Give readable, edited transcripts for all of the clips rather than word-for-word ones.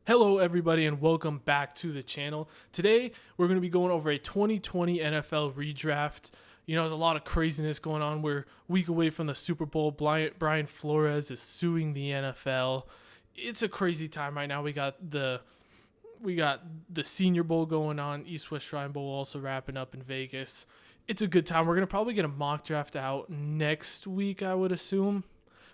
Hello everybody and welcome back to the channel. Today we're going to be going over a 2020 NFL Redraft. There's a lot of craziness going on. We're a week away from the Super Bowl. Brian Flores is suing the NFL. It's a crazy time right now. We got the Senior Bowl going on. East-West Shrine Bowl also wrapping up in Vegas. It's a good time. We're going to probably get a mock draft out next week, I would assume.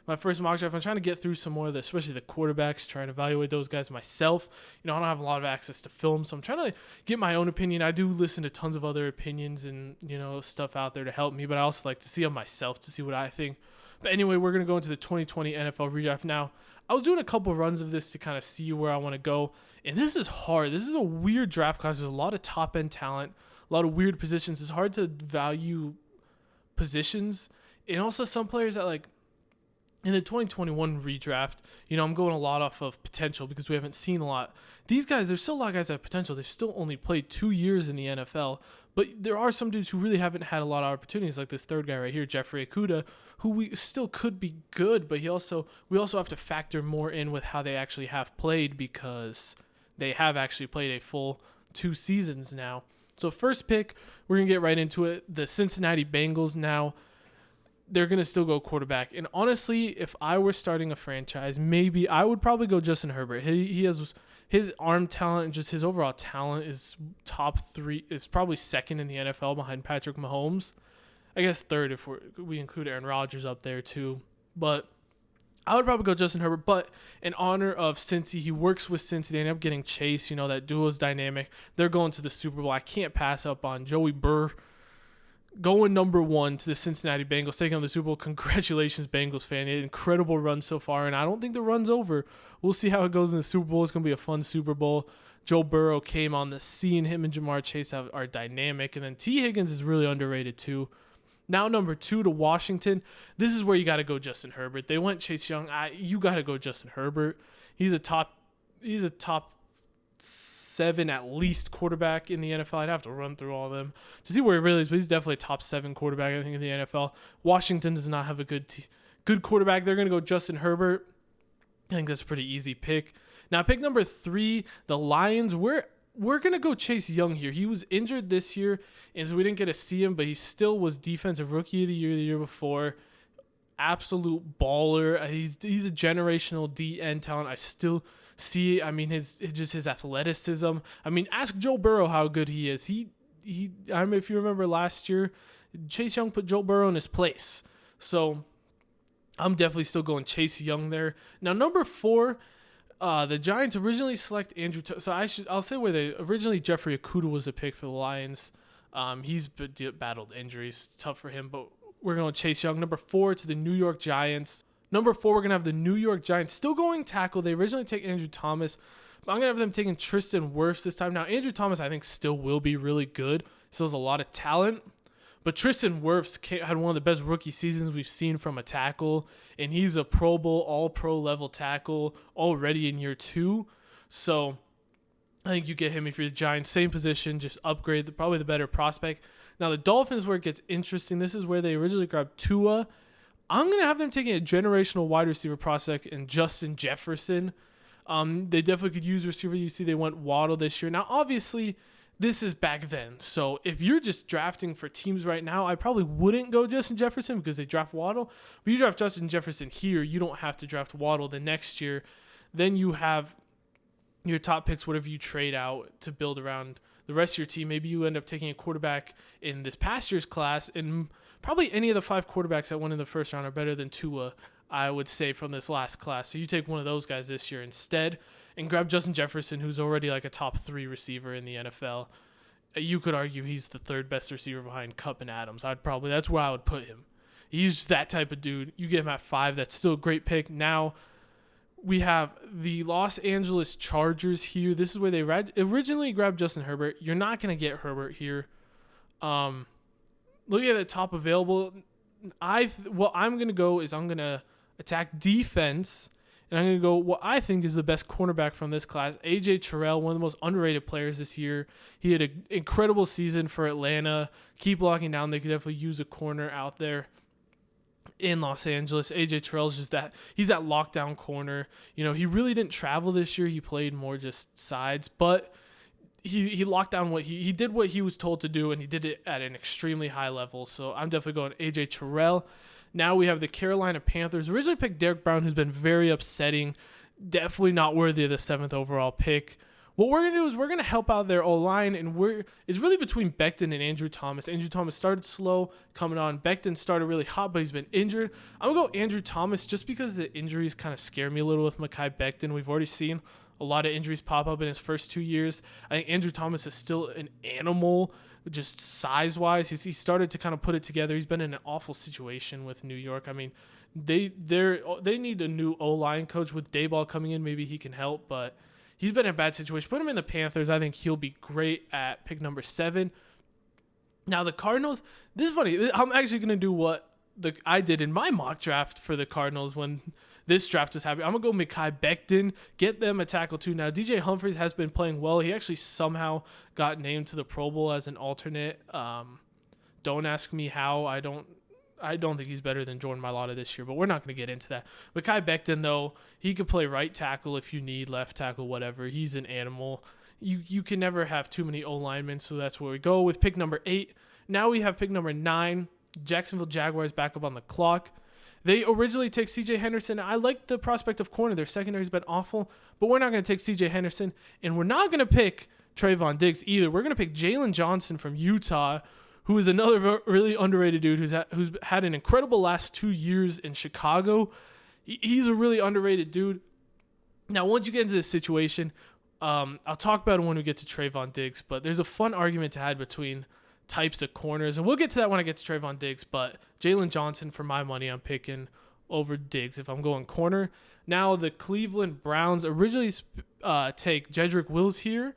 My first mock draft, I'm trying to get through some more of especially the quarterbacks, trying to evaluate those guys myself. I don't have a lot of access to film, so I'm trying to get my own opinion. I do listen to tons of other opinions and, stuff out there to help me, but I also like to see them myself to see what I think. But anyway, we're going to go into the 2020 NFL Redraft now. I was doing a couple runs of this to kind of see where I want to go, and this is hard. This is a weird draft class. There's a lot of top-end talent, a lot of weird positions. It's hard to value positions, and also some players that, in the 2021 redraft, I'm going a lot off of potential because we haven't seen a lot. These guys, there's still a lot of guys that have potential. They've still only played 2 years in the NFL, but there are some dudes who really haven't had a lot of opportunities, like this third guy right here, Jeffrey Okudah, who we still could be good, but we also have to factor more in with how they actually have played because they have actually played a full 2 seasons now. So first pick, we're going to get right into it. The Cincinnati Bengals now. They're going to still go quarterback. And honestly, if I were starting a franchise, maybe I would probably go Justin Herbert. He has his arm talent and just his overall talent is top 3, is probably second in the NFL behind Patrick Mahomes. I guess third if we include Aaron Rodgers up there too. But I would probably go Justin Herbert. But in honor of Cincy, he works with Cincy. They end up getting Chase. That duo is dynamic. They're going to the Super Bowl. I can't pass up on Joey Burr going number 1 to the Cincinnati Bengals, taking on the Super Bowl. Congratulations, Bengals fan. An incredible run so far, and I don't think the run's over. We'll see how it goes in the Super Bowl. It's going to be a fun Super Bowl. Joe Burrow came on the scene. Him and Jamar Chase are dynamic, and then T. Higgins is really underrated too. Now number 2 to Washington. This is where you got to go Justin Herbert. They went Chase Young. You got to go Justin Herbert. He's a top 7 at least quarterback in the NFL. I'd have to run through all of them to see where he really is, but he's definitely a top 7 quarterback, I think, in the NFL. Washington does not have a good quarterback. They're going to go Justin Herbert. I think that's a pretty easy pick. Now, pick number 3, the Lions. We're going to go Chase Young here. He was injured this year, and so we didn't get to see him, but he still was Defensive Rookie of the Year before. Absolute baller. He's a generational DN talent. I still see, his athleticism. Ask Joe Burrow how good he is. If you remember last year, Chase Young put Joe Burrow in his place. So I'm definitely still going Chase Young there. Now, number 4, the Giants originally select Andrew. I'll say where originally Jeffrey Okudah was a pick for the Lions. He's battled injuries, tough for him, but we're going to Chase Young. Number 4 to the New York Giants. Number 4, we're going to have the New York Giants still going tackle. They originally take Andrew Thomas, but I'm going to have them taking Tristan Wirfs this time. Now, Andrew Thomas, I think, still will be really good. Still has a lot of talent. But Tristan Wirfs had one of the best rookie seasons we've seen from a tackle, and he's a Pro Bowl, all-pro level tackle already in year 2. So I think you get him if you're the Giants. Same position, just upgrade, probably the better prospect. Now, the Dolphins, where it gets interesting, this is where they originally grabbed Tua. I'm going to have them taking a generational wide receiver prospect in Justin Jefferson. They definitely could use receiver. You see they went Waddle this year. Now, obviously, this is back then. So if you're just drafting for teams right now, I probably wouldn't go Justin Jefferson because they draft Waddle. But you draft Justin Jefferson here, you don't have to draft Waddle the next year. Then you have your top picks, whatever you trade out to build around the rest of your team. Maybe you end up taking a quarterback in this past year's class, and probably any of the 5 quarterbacks that went in the first round are better than Tua, I would say, from this last class. So you take one of those guys this year instead and grab Justin Jefferson, who's already like a top 3 receiver in the NFL. You could argue he's the 3rd best receiver behind Kupp and Adams. That's where I would put him. He's that type of dude. You get him at 5. That's still a great pick. Now we have the Los Angeles Chargers here. This is where they originally grabbed Justin Herbert. You're not going to get Herbert here. Looking at the top available, what I'm going to go is I'm going to attack defense, and I'm going to go what I think is the best cornerback from this class, A.J. Terrell, one of the most underrated players this year. He had an incredible season for Atlanta. Keep locking down. They could definitely use a corner out there. in Los Angeles. AJ Terrell's just he's that lockdown corner. He really didn't travel this year. He played more just sides, but he locked down he did what he was told to do, and he did it at an extremely high level. So I'm definitely going AJ Terrell. Now we have the Carolina Panthers. Originally picked Derek Brown, who's been very upsetting. Definitely not worthy of the 7th overall pick. What we're going to do is we're going to help out their O-line, and it's really between Becton and Andrew Thomas. Andrew Thomas started slow coming on. Becton started really hot, but he's been injured. I'm going to go Andrew Thomas just because the injuries kind of scare me a little with Mekhi Becton. We've already seen a lot of injuries pop up in his first 2 years. I think Andrew Thomas is still an animal, just size-wise. He started to kind of put it together. He's been in an awful situation with New York. I mean, they need a new O-line coach with Dayball coming in. Maybe he can help, but he's been in a bad situation. Put him in the Panthers. I think he'll be great at pick number 7. Now, the Cardinals, this is funny. I'm actually going to do what I did in my mock draft for the Cardinals when this draft was happening. I'm going to go Mekhi Becton, get them a tackle too. Now, DJ Humphries has been playing well. He actually somehow got named to the Pro Bowl as an alternate. Don't ask me how. I don't think he's better than Jordan Mailata this year, but we're not going to get into that. Mekhi Becton, though, he could play right tackle if you need, left tackle, whatever. He's an animal. You can never have too many O-linemen, so that's where we go with pick number 8. Now we have pick number 9, Jacksonville Jaguars back up on the clock. They originally take C.J. Henderson. I like the prospect of corner. Their secondary's been awful, but we're not going to take C.J. Henderson, and we're not going to pick Trayvon Diggs either. We're going to pick Jalen Johnson from Utah, who is another really underrated dude who's had an incredible last 2 years in Chicago. He's a really underrated dude. Now, once you get into this situation, I'll talk about it when we get to Trayvon Diggs, but there's a fun argument to have between types of corners, and we'll get to that when I get to Trayvon Diggs, but Jalen Johnson, for my money, I'm picking over Diggs if I'm going corner. Now, the Cleveland Browns originally take Jedrick Wills here,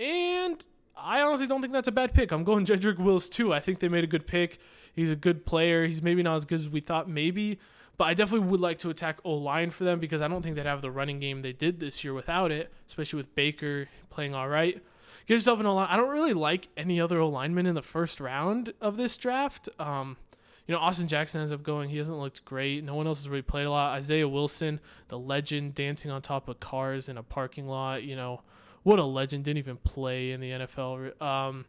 and I honestly don't think that's a bad pick. I'm going Jedrick Wills too. I think they made a good pick. He's a good player. He's maybe not as good as we thought maybe, but I definitely would like to attack O-line for them because I don't think they'd have the running game they did this year without it, especially with Baker playing all right. Get yourself an O-line. I don't really like any other O-lineman in the first round of this draft. Austin Jackson ends up going. He hasn't looked great. No one else has really played a lot. Isaiah Wilson, the legend, dancing on top of cars in a parking lot. What a legend. Didn't even play in the NFL.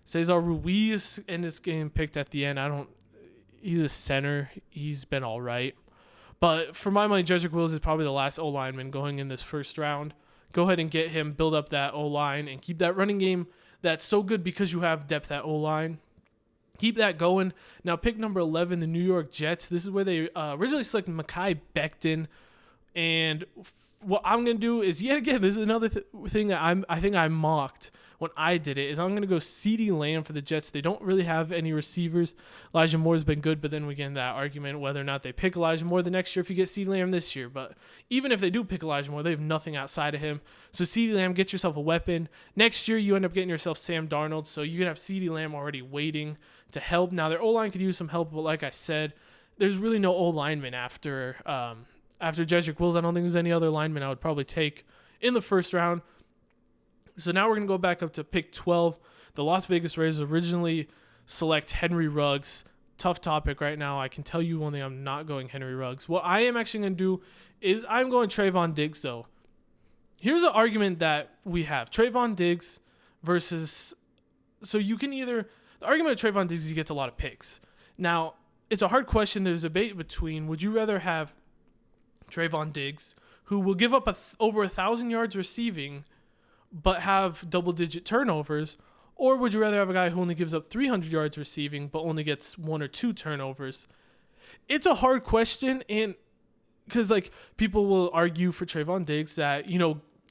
Cesar Ruiz in this game picked at the end. He's a center. He's been all right. But for my money, Jedrick Wills is probably the last O-lineman going in this first round. Go ahead and get him, build up that O-line, and keep that running game that's so good because you have depth at O-line. Keep that going. Now, pick number 11, the New York Jets. This is where they originally selected Mekhi Becton. And what I'm going to do is, yet again, this is another thing that I think I mocked when I did it, is I'm going to go CeeDee Lamb for the Jets. They don't really have any receivers. Elijah Moore's been good, but then we get in that argument whether or not they pick Elijah Moore the next year if you get CeeDee Lamb this year. But even if they do pick Elijah Moore, they have nothing outside of him. So CeeDee Lamb, get yourself a weapon. Next year, you end up getting yourself Sam Darnold, so you can have CeeDee Lamb already waiting to help. Now, their O-line could use some help, but like I said, there's really no O-lineman after Jedrick Wills. I don't think there's any other lineman I would probably take in the first round. So now we're going to go back up to pick 12. The Las Vegas Raiders originally select Henry Ruggs. Tough topic right now. I can tell you one thing, I'm not going Henry Ruggs. What I am actually going to do is I'm going Trayvon Diggs, though. Here's an argument that we have. Trayvon Diggs versus... So you can either... The argument of Trayvon Diggs is he gets a lot of picks. Now, it's a hard question. There's a debate between, would you rather have Trayvon Diggs, who will give up over 1,000 yards receiving but have double-digit turnovers, or would you rather have a guy who only gives up 300 yards receiving but only gets 1 or 2 turnovers? It's a hard question, and because people will argue for Trayvon Diggs that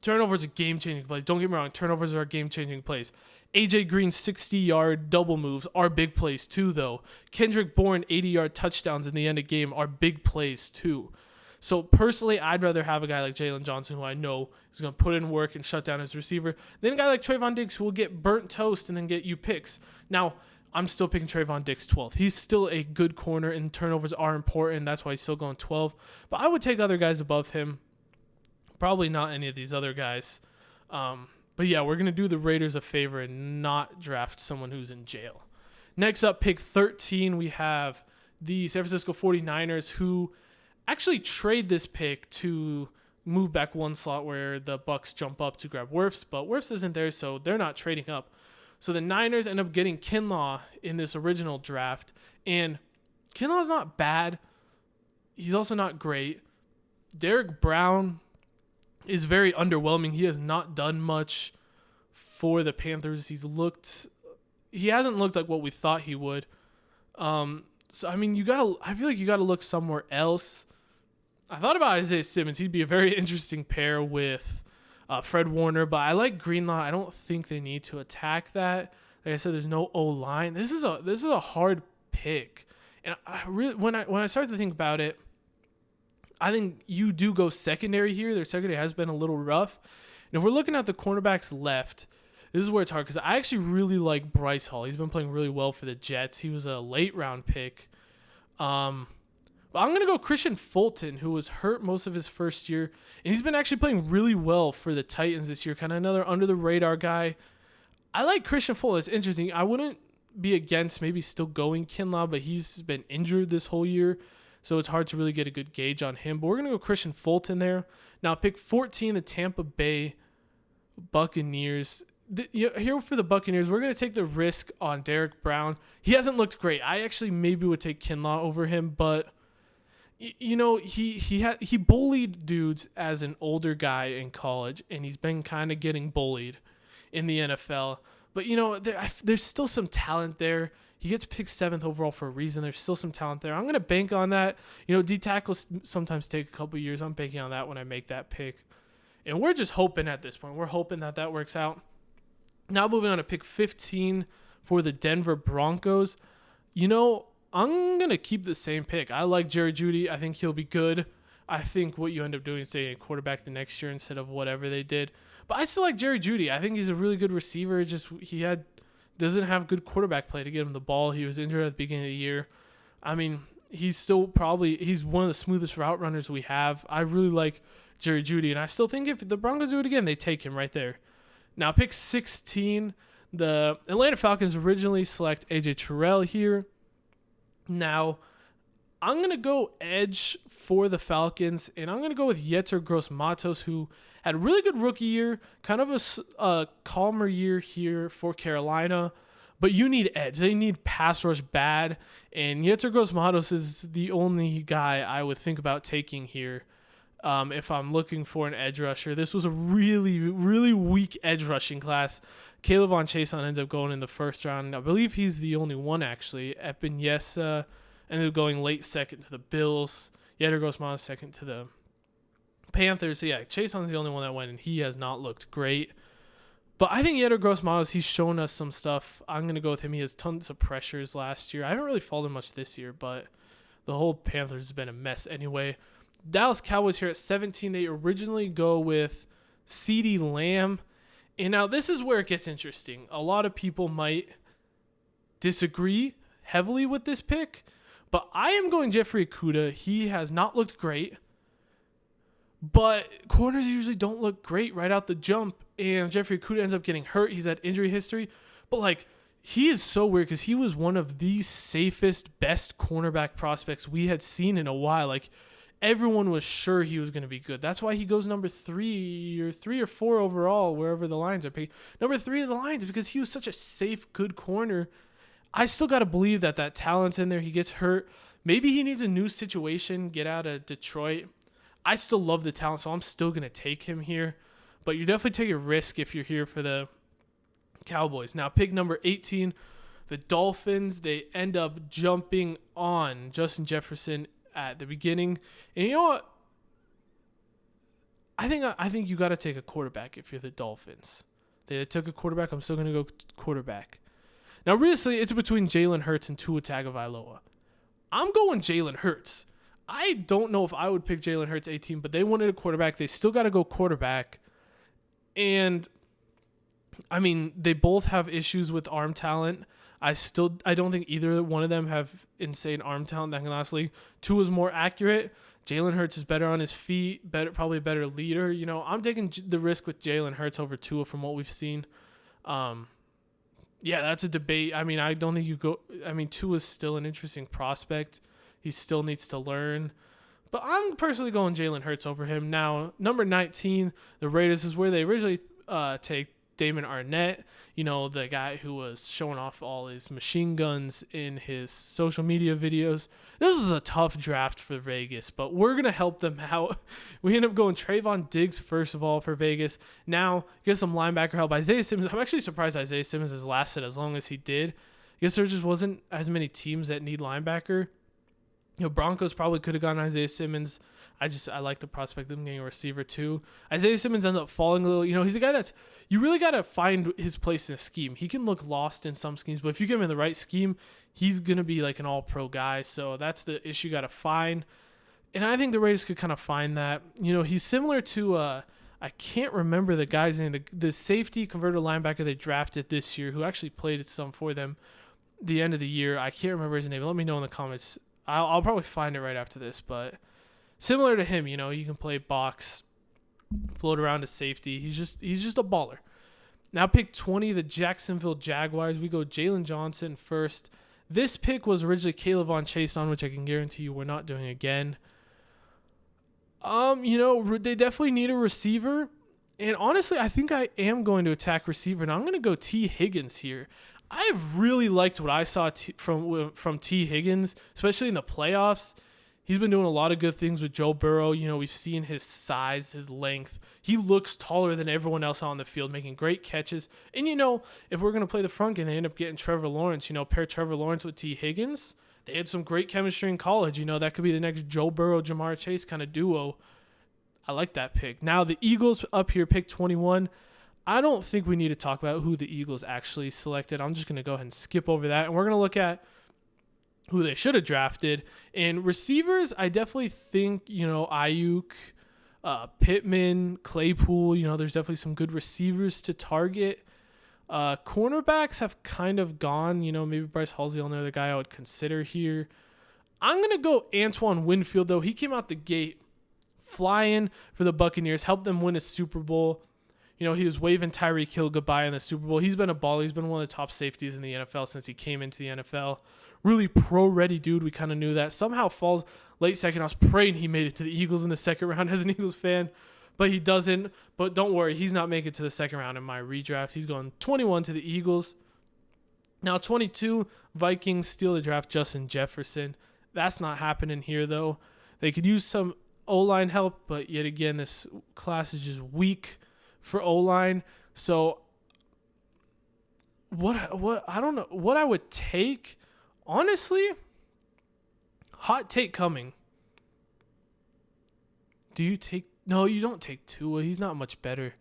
turnovers are game-changing plays. Don't get me wrong, turnovers are game-changing plays. AJ Green's 60-yard double moves are big plays too, though. Kendrick Bourne 80-yard touchdowns in the end of game are big plays too. So personally, I'd rather have a guy like Jalen Johnson, who I know is going to put in work and shut down his receiver, than a guy like Trayvon Diggs, who will get burnt toast and then get you picks. Now, I'm still picking Trayvon Diggs 12th. He's still a good corner, and turnovers are important. That's why he's still going 12. But I would take other guys above him. Probably not any of these other guys. But yeah, we're going to do the Raiders a favor and not draft someone who's in jail. Next up, pick 13, we have the San Francisco 49ers, who actually trade this pick to move back one slot where the Bucs jump up to grab Wirfs, but Wirfs isn't there, so they're not trading up. So the Niners end up getting Kinlaw in this original draft, and Kinlaw's not bad. He's also not great. Derek Brown is very underwhelming. He has not done much for the Panthers. He hasn't looked like what we thought he would. So I mean, I feel like you gotta look somewhere else. I thought about Isaiah Simmons. He'd be a very interesting pair with Fred Warner, but I like Greenlaw. I don't think they need to attack that. Like I said, there's no O-line. This is a hard pick, and I really when I start to think about it, I think you do go secondary here. Their secondary has been a little rough, and if we're looking at the cornerbacks left, this is where it's hard because I actually really like Bryce Hall. He's been playing really well for the Jets. He was a late round pick. But I'm going to go Christian Fulton, who was hurt most of his first year, and he's been actually playing really well for the Titans this year, kind of another under-the-radar guy. I like Christian Fulton. It's interesting. I wouldn't be against maybe still going Kinlaw, but he's been injured this whole year, so it's hard to really get a good gauge on him. But we're going to go Christian Fulton there. Now, pick 14, the Tampa Bay Buccaneers. Here for the Buccaneers, we're going to take the risk on Derek Brown. He hasn't looked great. I actually maybe would take Kinlaw over him, but he bullied dudes as an older guy in college, and he's been kind of getting bullied in the NFL. But there's still some talent there. He gets picked 7th overall for a reason. There's still some talent there. I'm going to bank on that. D tackles sometimes take a couple years. I'm banking on that when I make that pick. And we're just hoping at this point. We're hoping that works out. Now moving on to pick 15 for the Denver Broncos. I'm going to keep the same pick. I like Jerry Jeudy. I think he'll be good. I think what you end up doing is taking a quarterback the next year instead of whatever they did. But I still like Jerry Jeudy. I think he's a really good receiver. Just doesn't have good quarterback play to get him the ball. He was injured at the beginning of the year. I mean, he's one of the smoothest route runners we have. I really like Jerry Jeudy, and I still think if the Broncos do it again, they take him right there. Now, pick 16, the Atlanta Falcons originally select A.J. Terrell here. Now, I'm going to go edge for the Falcons, and I'm going to go with Yetur Gross-Matos, who had a really good rookie year, kind of a calmer year here for Carolina. But you need edge. They need pass rush bad, and Yetur Gross-Matos is the only guy I would think about taking here if I'm looking for an edge rusher. This was a really, really weak edge rushing class. Caleb Von Chason ends up going in the first round. I believe he's the only one, actually. Epinyesa ended up going late second to the Bills. Yetur Gross-Matos second to the Panthers. So, yeah, Chason's the only one that went, and he has not looked great. But I think Yetur Gross-Matos, he's shown us some stuff. I'm going to go with him. He has tons of pressures last year. I haven't really followed him much this year, but the whole Panthers has been a mess anyway. Dallas Cowboys here at 17. They originally go with CeeDee Lamb. And now this is where it gets interesting. A lot of people might disagree heavily with this pick, but I am going Jeffrey Okudah. He has not looked great, but corners usually don't look great right out the jump, and Jeffrey Okudah ends up getting hurt. He's had injury history, but he is so weird because he was one of the safest, best cornerback prospects we had seen in a while. Everyone was sure he was going to be good. That's why he goes number 3 or 4 overall, wherever the lines are paid. Number 3 of the lines, because he was such a safe, good corner. I still got to believe that talent's in there. He gets hurt. Maybe he needs a new situation, get out of Detroit. I still love the talent, so I'm still going to take him here. But you definitely take a risk if you're here for the Cowboys. Now, pick number 18, the Dolphins. They end up jumping on Justin Jefferson at the beginning. And you know what? I think you got to take a quarterback if you're the Dolphins. They took a quarterback. I'm still going to go quarterback. Now, realistically, it's between Jalen Hurts and Tua Tagovailoa. I'm going Jalen Hurts. I don't know if I would pick Jalen Hurts 18, but they wanted a quarterback. They still got to go quarterback. And, I mean, they both have issues with arm talent. I don't think either one of them have insane arm talent that can last league. Tua's more accurate. Jalen Hurts is better on his feet, probably a better leader. I'm taking the risk with Jalen Hurts over Tua from what we've seen. Yeah, that's a debate. I mean, I don't think you go. I mean, Tua is still an interesting prospect. He still needs to learn. But I'm personally going Jalen Hurts over him. Now, number 19, the Raiders is where they originally take Damon Arnett, the guy who was showing off all his machine guns in his social media videos. This was a tough draft for Vegas, but we're going to help them out. We end up going Trayvon Diggs, first of all, for Vegas. Now, get some linebacker help. Isaiah Simmons, I'm actually surprised Isaiah Simmons has lasted as long as he did. I guess there just wasn't as many teams that need linebacker. Broncos probably could have gotten Isaiah Simmons. I like the prospect of them getting a receiver too. Isaiah Simmons ends up falling a little. He's a guy that's, you really got to find his place in a scheme. He can look lost in some schemes, but if you get him in the right scheme, he's going to be like an all-pro guy. So that's the issue you got to find. And I think the Raiders could kind of find that. He's similar to, I can't remember the guy's name, the safety converted linebacker they drafted this year who actually played some for them the end of the year. I can't remember his name. Let me know in the comments. I'll probably find it right after this, but similar to him, you can play box, float around to safety. He's just a baller. Now pick 20, the Jacksonville Jaguars. We go Jalen Johnson first. This pick was originally Caleb Von Chase, on which I can guarantee you we're not doing again. They definitely need a receiver. And honestly, I think I am going to attack receiver. And I'm going to go T. Higgins here. I've really liked what I saw from T. Higgins, especially in the playoffs. He's been doing a lot of good things with Joe Burrow. We've seen his size, his length. He looks taller than everyone else on the field, making great catches. And, if we're going to play the front and they end up getting Trevor Lawrence, pair Trevor Lawrence with T. Higgins, they had some great chemistry in college. That could be the next Joe Burrow, Jamar Chase kind of duo. I like that pick. Now, the Eagles up here, pick 21. I don't think we need to talk about who the Eagles actually selected. I'm just going to go ahead and skip over that. And we're going to look at who they should have drafted. And receivers, I definitely think, Ayuk, Pittman, Claypool, there's definitely some good receivers to target. Cornerbacks have kind of gone, maybe Bryce Hall's the only other guy I would consider here. I'm going to go Antoine Winfield, though. He came out the gate flying for the Buccaneers, helped them win a Super Bowl. He was waving Tyreek Hill goodbye in the Super Bowl. He's been a baller. He's been one of the top safeties in the NFL since he came into the NFL. Really pro-ready dude. We kind of knew that. Somehow falls late second. I was praying he made it to the Eagles in the second round as an Eagles fan, but he doesn't. But don't worry, he's not making it to the second round in my redraft. He's going 21 to the Eagles. Now 22, Vikings steal the draft, Justin Jefferson. That's not happening here, though. They could use some O-line help, but yet again, this class is just weak for O-line. So what I don't know what I would take. Honestly, hot take coming. No, you don't take Tua. He's not much better.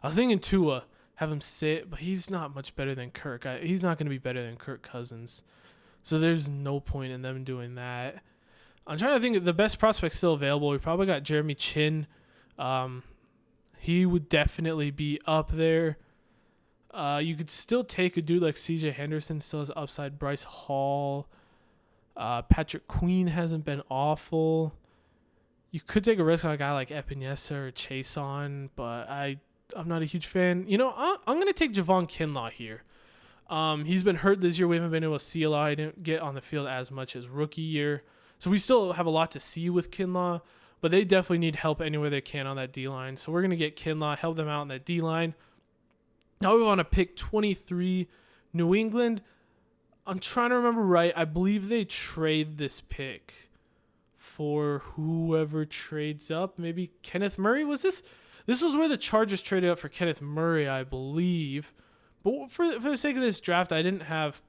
I was thinking Tua, have him sit, but he's not much better than Kirk. He's not going to be better than Kirk Cousins. So there's no point in them doing that. I'm trying to think of the best prospects still available. We probably got Jeremy Chin. He would definitely be up there. You could still take a dude like CJ Henderson, still has upside. Bryce Hall. Patrick Queen hasn't been awful. You could take a risk on a guy like Epinesa or Chason, but I'm not a huge fan. I'm going to take Javon Kinlaw here. He's been hurt this year. We haven't been able to see a lot. He didn't get on the field as much as rookie year. So we still have a lot to see with Kinlaw, but they definitely need help anywhere they can on that D-line. So we're going to get Kinlaw, help them out on that D-line. Now we want to pick 23, New England. I'm trying to remember right. I believe they trade this pick for whoever trades up. Maybe Kenneth Murray? Was this? This was where the Chargers traded up for Kenneth Murray, I believe. But for the sake of this draft, I didn't have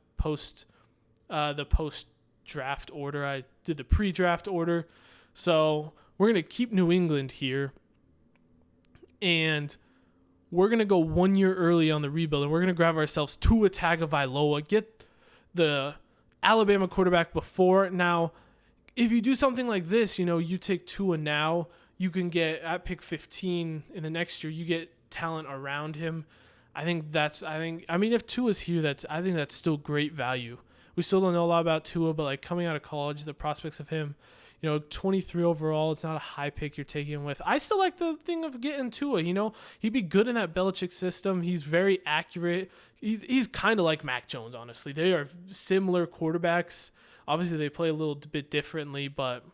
the post-draft order. I did the pre-draft order. So we're going to keep New England here. And we're going to go 1 year early on the rebuild. And we're going to grab ourselves Tua Tagovailoa. Get the Alabama quarterback before. Now, if you do something like this, you take Tua now, you can get at pick 15 in the next year, you get talent around him. I mean, if Tua's here, I think that's still great value. We still don't know a lot about Tua, but like coming out of college, the prospects of him, 23 overall. It's not a high pick you're taking with. I still like the thing of getting Tua. He'd be good in that Belichick system. He's very accurate. He's kind of like Mac Jones, honestly. They are similar quarterbacks. Obviously, they play a little bit differently, but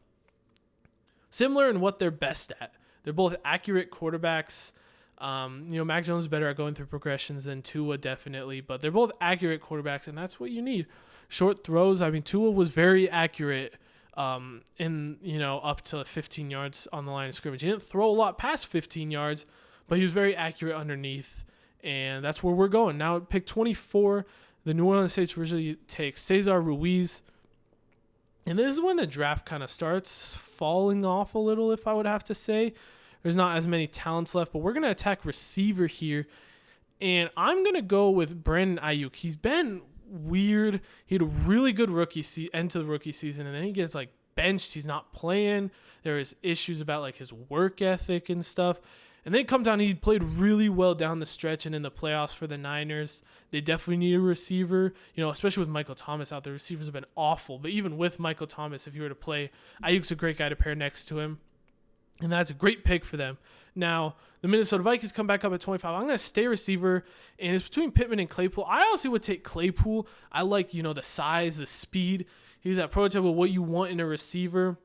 similar in what they're best at. They're both accurate quarterbacks. Mac Jones is better at going through progressions than Tua, definitely, but they're both accurate quarterbacks, and that's what you need. Short throws. I mean, Tua was very accurate up to 15 yards on the line of scrimmage. He didn't throw a lot past 15 yards, but he was very accurate underneath, and that's where we're going. Now, pick 24, the New Orleans Saints originally take Cesar Ruiz, and this is when the draft kind of starts falling off a little, if I would have to say. There's not as many talents left, but we're going to attack receiver here, and I'm going to go with Brandon Ayuk. He's been weird. He had a really good end to the rookie season, and then he gets benched. He's not playing. There is issues about his work ethic and stuff. And then come down, he played really well down the stretch and in the playoffs for the Niners. They definitely need a receiver, especially with Michael Thomas out there. Receivers have been awful, but even with Michael Thomas, if you were to play, Ayuk's a great guy to pair next to him. And that's a great pick for them. Now, the Minnesota Vikings come back up at 25. I'm going to stay receiver, and it's between Pittman and Claypool. I honestly would take Claypool. I like, the size, the speed. He's that prototype of what you want in a receiver.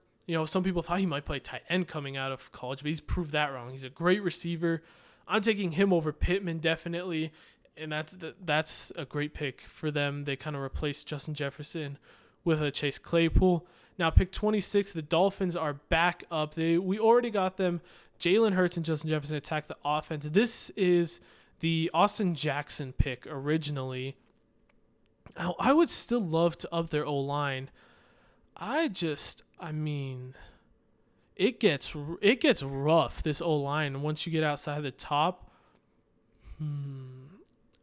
Some people thought he might play tight end coming out of college, but he's proved that wrong. He's a great receiver. I'm taking him over Pittman, definitely, and that's a great pick for them. They kind of replaced Justin Jefferson with a Chase Claypool. Now, pick 26, the Dolphins are back up. We already got them. Jalen Hurts and Justin Jefferson attack the offense. This is the Austin Jackson pick originally. Now, I would still love to up their O-line. It gets rough, this O-line, once you get outside the top.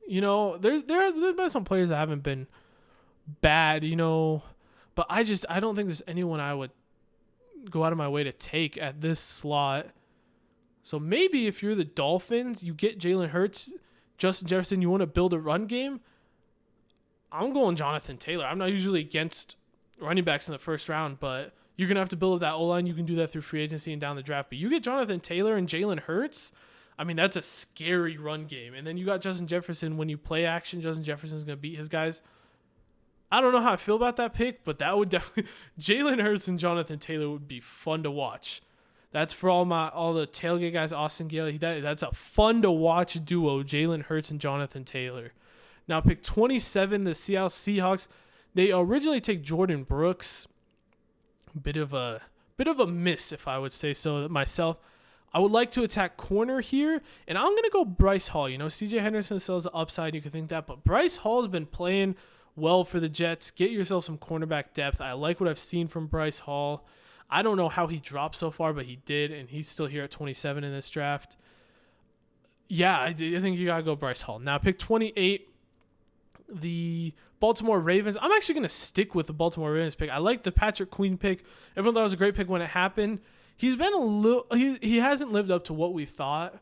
There's been some players that haven't been bad, but I don't think there's anyone I would go out of my way to take at this slot. So maybe if you're the Dolphins, you get Jalen Hurts, Justin Jefferson, you want to build a run game, I'm going Jonathan Taylor. I'm not usually against running backs in the first round, but you're going to have to build up that O-line. You can do that through free agency and down the draft. But you get Jonathan Taylor and Jalen Hurts, that's a scary run game. And then you got Justin Jefferson. When you play action, Justin Jefferson's going to beat his guys. I don't know how I feel about that pick, but that would definitely – Jalen Hurts and Jonathan Taylor would be fun to watch. That's for all the tailgate guys, Austin Gale. That's a fun-to-watch duo, Jalen Hurts and Jonathan Taylor. Now, pick 27, the Seattle Seahawks. They originally take Jordan Brooks. Bit of a miss, if I would say so myself. I would like to attack corner here, and I'm going to go Bryce Hall. C.J. Henderson still has the upside. You could think that, but Bryce Hall has been playing well for the Jets. Get yourself some cornerback depth. I like what I've seen from Bryce Hall. I don't know how he dropped so far, but he did, and he's still here at 27 in this draft. Yeah, I think you got to go Bryce Hall. Now, pick 28, the Baltimore Ravens. I'm actually going to stick with the Baltimore Ravens pick. I like the Patrick Queen pick. Everyone thought it was a great pick when it happened. He's been he hasn't lived up to what we thought,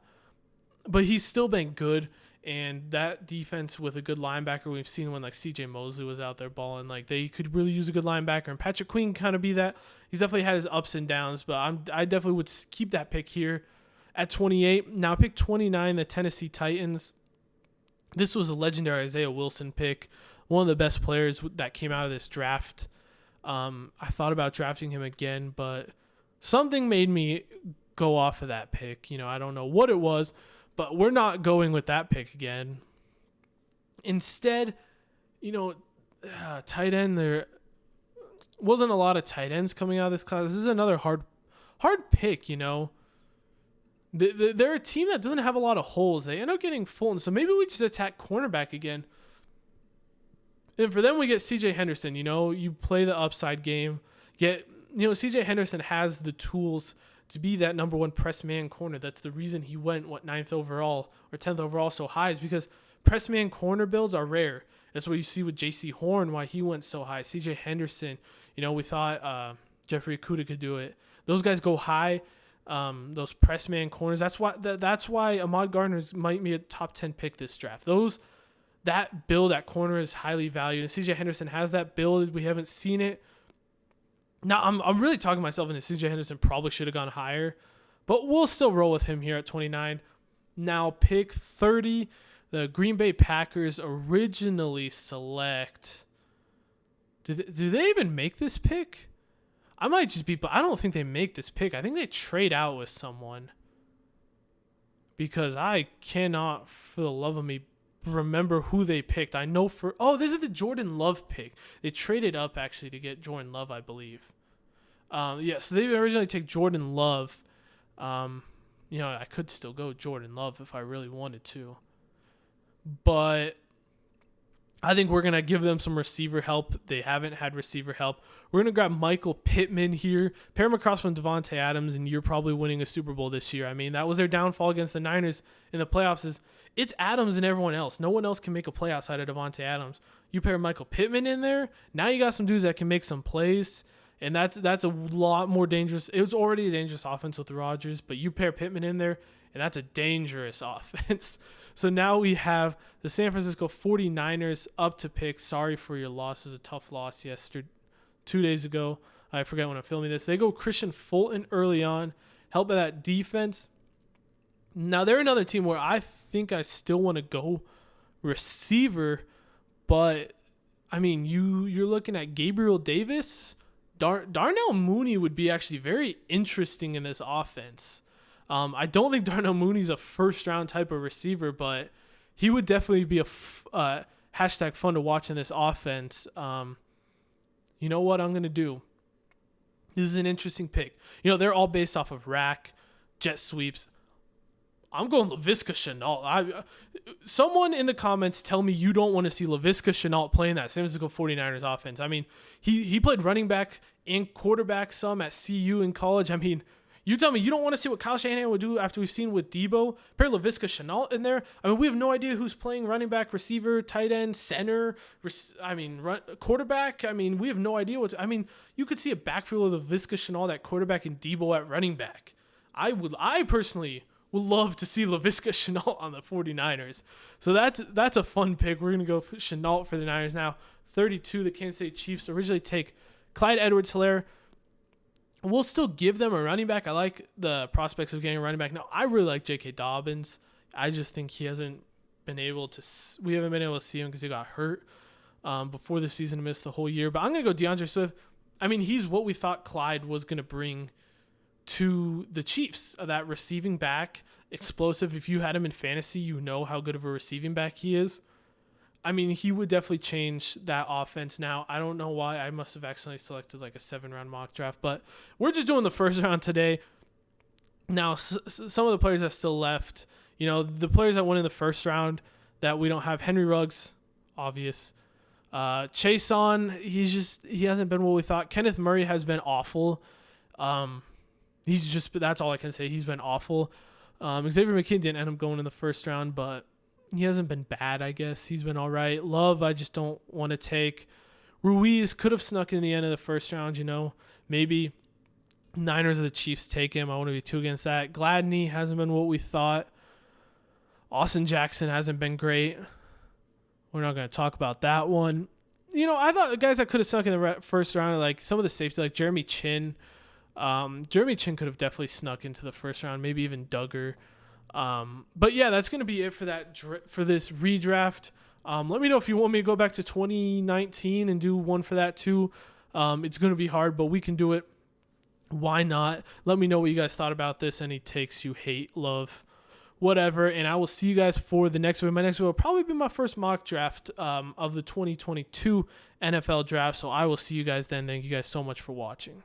but he's still been good. And that defense with a good linebacker, we've seen when C.J. Mosley was out there balling, they could really use a good linebacker. And Patrick Queen kind of be that. He's definitely had his ups and downs, but I definitely would keep that pick here at 28. Now, pick 29, the Tennessee Titans. This was a legendary Isaiah Wilson pick, one of the best players that came out of this draft. I thought about drafting him again, but something made me go off of that pick. I don't know what it was, but we're not going with that pick again. Instead, tight end, there wasn't a lot of tight ends coming out of this class. This is another hard pick, They're a team that doesn't have a lot of holes. They end up getting full, and so maybe we just attack cornerback again. And for them, we get C.J. Henderson. You play the upside game. C.J. Henderson has the tools to be that number one press man corner. That's the reason he went 9th overall or 10th overall so high, is because press man corner builds are rare. That's what you see with J.C. Horn, why he went so high. C.J. Henderson, we thought Jeffrey Okudah could do it. Those guys go high. Those press man corners. That's why Ahmad Gardner might be a top 10 pick this draft. That build at corner is highly valued, and C.J. Henderson has that build. We haven't seen it Now, I'm really talking myself into CJ Henderson probably should have gone higher, but we'll still roll with him here at 29. Now, pick 30, the Green Bay Packers originally select. Do they even make this pick? I might just be, but I don't think they make this pick. I think they trade out with someone because I cannot, for the love of me, remember who they picked. I know this is the Jordan Love pick. They traded up actually to get Jordan Love, I believe. So they originally take Jordan Love. I could still go Jordan Love if I really wanted to, but I think we're going to give them some receiver help. They haven't had receiver help. We're going to grab Michael Pittman here, pair him across from Devontae Adams, and you're probably winning a Super Bowl this year. I mean, that was their downfall against the Niners in the playoffs is it's Adams and everyone else. No one else can make a play outside of Devontae Adams. You pair Michael Pittman in there, now you got some dudes that can make some plays, and that's a lot more dangerous. It was already a dangerous offense with Rodgers, but you pair Pittman in there, and that's a dangerous offense. So now we have the San Francisco 49ers up to pick. Sorry for your loss. It was a tough loss 2 days ago. I forget when I'm filming this. They go Christian Fulton early on, help by that defense. Now, they're another team where I think I still want to go receiver, but, I mean, you're looking at Gabriel Davis. Darnell Mooney would be actually very interesting in this offense. I don't think Darnell Mooney's a first-round type of receiver, but he would definitely be a hashtag fun to watch in this offense. You know what I'm going to do? This is an interesting pick. They're all based off of rack, jet sweeps. I'm going Laviska Shenault. Someone in the comments tell me you don't want to see Laviska Shenault playing that San Francisco 49ers offense. I mean, he played running back and quarterback some at CU in college. I mean, you tell me you don't want to see what Kyle Shanahan would do after we've seen with Debo. Pair Laviska Shenault in there. I mean, we have no idea who's playing running back, receiver, tight end, center. Quarterback. I mean, we have no idea you could see a backfield of Laviska Shenault at quarterback and Debo at running back. I personally would love to see Laviska Shenault on the 49ers. So that's a fun pick. We're going to go Shenault for the Niners now. 32, the Kansas City Chiefs originally take Clyde Edwards-Helaire. We'll still give them a running back. I like the prospects of getting a running back. Now, I really like J.K. Dobbins. I just think we haven't been able to see him because he got hurt before the season and missed the whole year. But I'm going to go DeAndre Swift. I mean, he's what we thought Clyde was going to bring to the Chiefs, that receiving back, explosive. If you had him in fantasy, you know how good of a receiving back he is. I mean, he would definitely change that offense. Now, I don't know why. I must have accidentally selected like a 7-round mock draft, but we're just doing the first round today. Now, some of the players that still left, the players that went in the first round that we don't have, Henry Ruggs, obvious. Chase on, he hasn't been what we thought. Kenneth Murray has been awful. That's all I can say. He's been awful. Xavier McKinney didn't end up going in the first round, but he hasn't been bad, I guess. He's been all right. Love, I just don't want to take. Ruiz could have snuck in the end of the first round, Maybe Niners or the Chiefs take him. I want to be too against that. Gladney hasn't been what we thought. Austin Jackson hasn't been great. We're not going to talk about that one. I thought the guys that could have snuck in the first round, like some of the safety, like Jeremy Chin. Jeremy Chin could have definitely snuck into the first round, maybe even Duggar. But yeah, that's going to be it for this redraft. Let me know if you want me to go back to 2019 and do one for that too. It's going to be hard, but we can do it. Why not? Let me know what you guys thought about this. Any takes you hate, love, whatever. And I will see you guys for the next video. My next video will probably be my first mock draft of the 2022 NFL draft. So I will see you guys then. Thank you guys so much for watching.